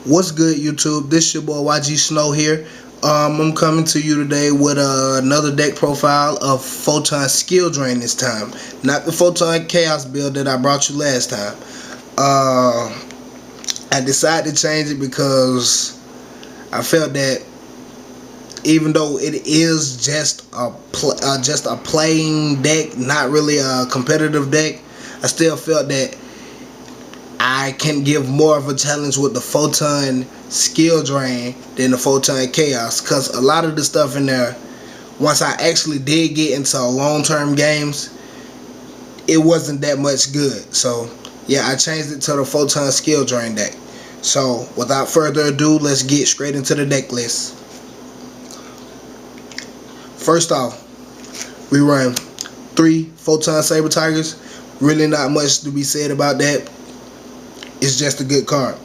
What's good, YouTube? This your boy YG Snow here. I'm coming to you today with another deck profile of Photon Skill Drain this time. Not the Photon Chaos build that I brought you last time. I decided to change it because I felt that even though it is just a playing deck, not really a competitive deck, I still felt that I can give more of a challenge with the Photon Skill Drain than the Photon Chaos, because a lot of the stuff in there, once I actually did get into long-term games, it wasn't that much good. So yeah, I changed it to the Photon Skill Drain deck. So without further ado, let's get straight into the deck list. First off, we run 3 Photon Saber Tigers. Really not much to be said about that. It's just a good card.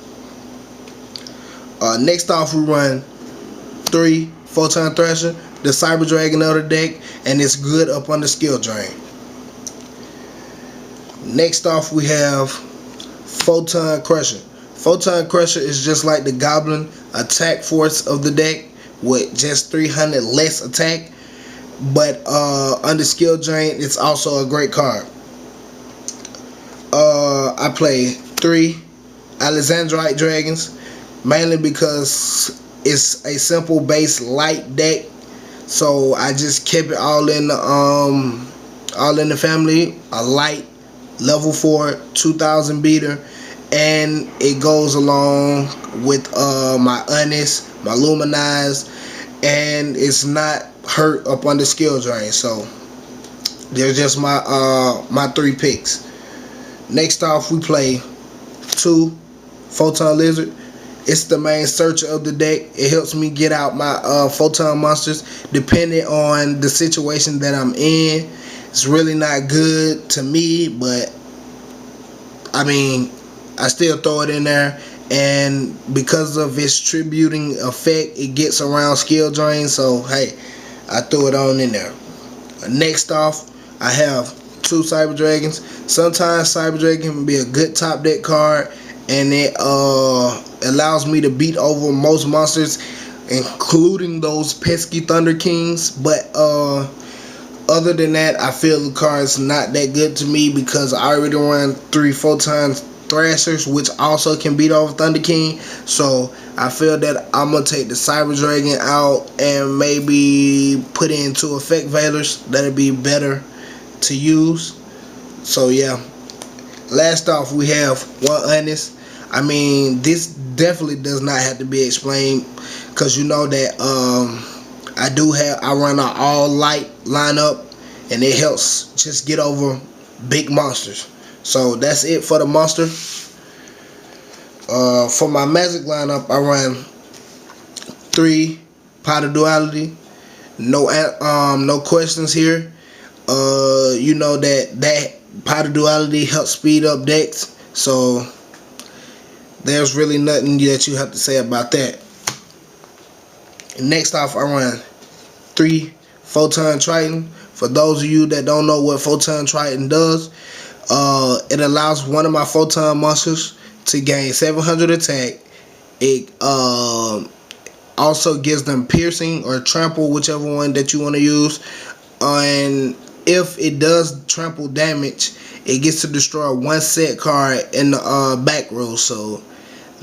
Next off, we run 3 Photon Thrasher, the Cyber Dragon of the deck, and it's good up on the Skill Drain. Next off, we have Photon Crusher. Photon Crusher is just like the Goblin attack force of the deck with just 300 less attack, but under Skill Drain, it's also a great card. I play 3 Alexandrite Dragons, mainly because it's a simple base light deck, so I just kept it all in the family. A light level 4 2000 beater, and it goes along with my Honest, my Luminize, and it's not hurt up on the Skill Drain. So there's just my 3 picks. Next off, we play 2 Photon Lizard. It's the main searcher of the deck. It helps me get out my Photon monsters depending on the situation that I'm in. It's really not good to me, but I mean, I still throw it in there, and because of its tributing effect, it gets around Skill Drain, so hey, I threw it on in there. Next off, I have 2 Cyber Dragons. Sometimes Cyber Dragon can be a good top deck card, and it allows me to beat over most monsters, including those pesky Thunder Kings. But other than that, I feel the card's not that good to me because I already run 3 Photon Thrashers, which also can beat over Thunder King. So I feel that I'm gonna take the Cyber Dragon out and maybe put in 2 Effect Veilers. That'll be better to use. So yeah. Last off, we have 1 Honest. I mean, this definitely does not have to be explained, because you know that I run an all light lineup, and it helps just get over big monsters. So that's it for the monster. For my magic lineup, I run 3 Powder Duality. No questions here. You know that Powder Duality helps speed up decks, so there's really nothing that you have to say about that. Next off, I run 3 Photon Triton. For those of you that don't know what Photon Triton does, it allows one of my Photon monsters to gain 700 attack. It also gives them piercing or trample, whichever one that you want to use. And if it does trample damage, it gets to destroy 1 set card in the back row. So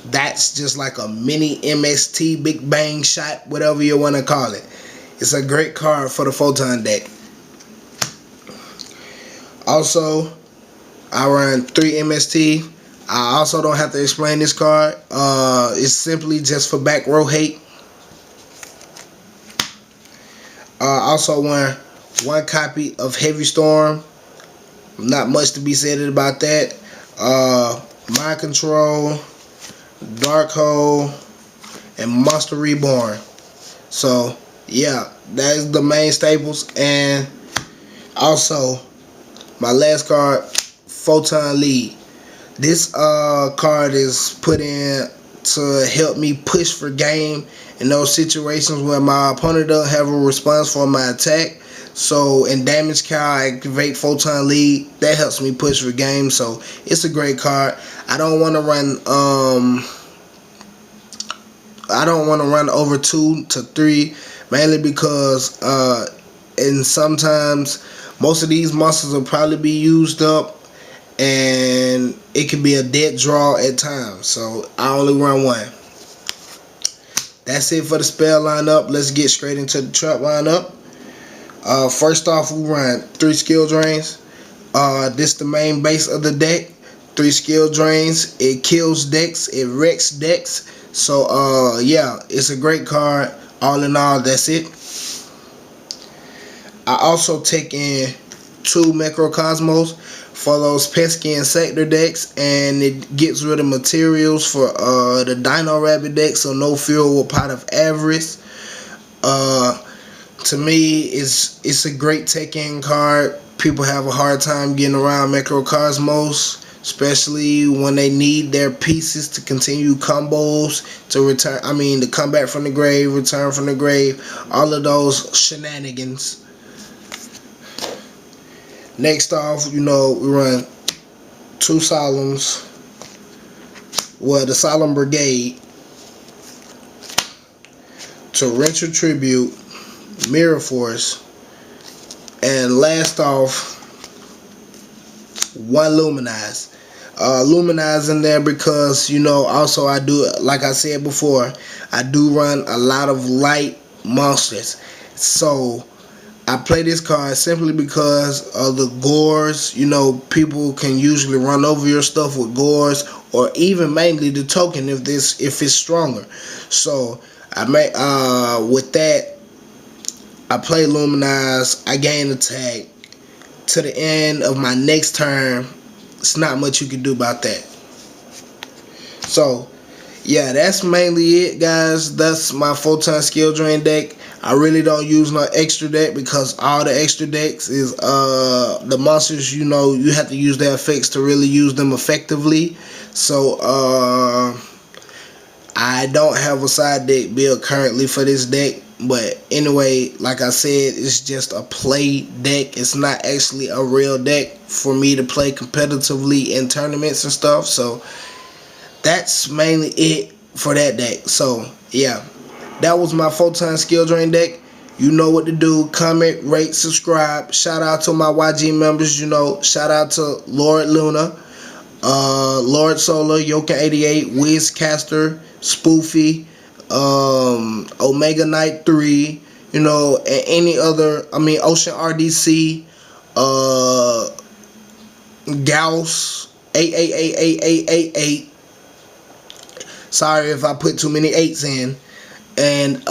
that's just like a mini MST Big Bang shot, whatever you want to call it. It's a great card for the Photon deck. Also, I run 3 MST. I also don't have to explain this card. It's simply just for back row hate. Also won 1 copy of Heavy Storm. Not much to be said about that. Mind Control, Dark Hole, and Monster Reborn. So yeah, that is the main staples. And also my last card, Photon Lead. This card is put in to help me push for game in those situations where my opponent doesn't have a response for my attack. So in damage cow, I activate Photon Lead. That helps me push for game. So it's a great card. I don't want to run I don't want to run over 2 to 3, mainly because and sometimes most of these monsters will probably be used up, and it can be a dead draw at times. So I only run 1. That's it for the spell lineup. Let's get straight into the trap lineup. First off, we run 3 skill drains. This the main base of the deck. 3 skill drains. It kills decks. It wrecks decks. So yeah, it's a great card. All in all, that's it. I also take in 2 Macrocosmos for those pesky insector decks, and it gets rid of materials for the Dino Rabbit deck, so no fuel with Pot of Avarice. To me, it's a great take-in card. People have a hard time getting around Macrocosmos, especially when they need their pieces to continue combos, to return. I mean, to come back from the grave, return from the grave, all of those shenanigans. Next off, we run 2 Solemns. Well, the Solemn Brigade Torrential Tribute, Mirror Force, and last off, 1 Luminize. Luminize in there because, also I do, like I said before, I do run a lot of light monsters. So I play this card simply because of the gores. People can usually run over your stuff with gores, or even mainly the token if it's stronger. So I may with that, I play Luminize. I gain attack to the end of my next turn. It's not much you can do about that. So yeah, that's mainly it, guys. That's my Photon skill drain deck. I really don't use no extra deck because all the extra decks is the monsters, you have to use their effects to really use them effectively. So I don't have a side deck build currently for this deck. But anyway, like I said, it's just a play deck. It's not actually a real deck for me to play competitively in tournaments and stuff. So that's mainly it for that deck. So yeah, that was my Photon skill drain deck. You know what to do. Comment, rate, subscribe. Shout out to my YG members. Shout out to Lord Luna, Lord Solar, Yoka88, Wizcaster, Spoofy, Omega Knight 3, and any other. Ocean RDC, Gauss 888888. Sorry if I put too many 8s in. And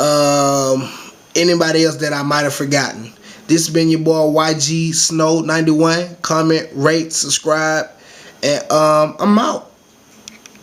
anybody else that I might have forgotten. This has been your boy YG Snow 91. Comment, rate, subscribe, and I'm out.